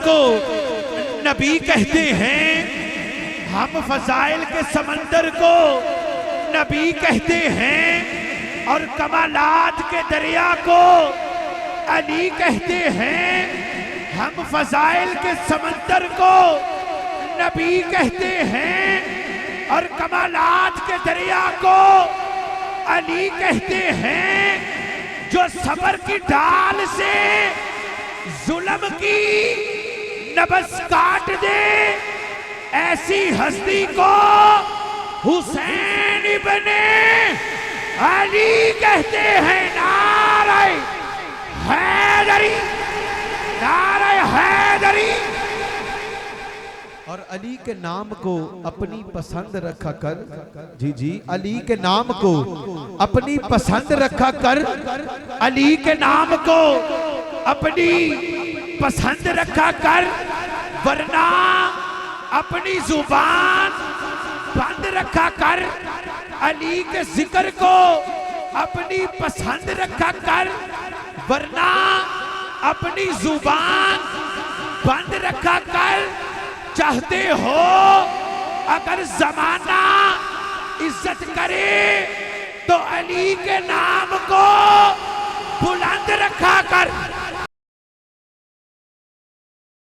کو نبی کہتے ہیں، ہم فضائل کے سمندر کو نبی کہتے ہیں، اور کمالات کے دریا کو علی کہتے ہیں۔ ہم فضائل کے سمندر کو نبی کہتے ہیں اور کمالات کے دریا کو علی کہتے ہیں۔ جو صبر کی ڈال سے ظلم کی نبض کاٹ دے، ایسی ہستی کو حسین ابن علی کہتے ہیں۔ نعرہ حیدری، نعرہ حیدری۔ اور علی کے نام کو اپنی پسند رکھا کر، جی علی کے نام کو اپنی پسند رکھا کر، علی کے نام کو اپنی پسند رکھا کر، ورنہ اپنی زبان بند رکھا کر۔ علی کے ذکر کو اپنی پسند رکھا کر، ورنہ اپنی زبان بند رکھا کر۔ چاہتے ہو اگر زمانہ عزت کرے تو علی کے نام کو بلند رکھا کر۔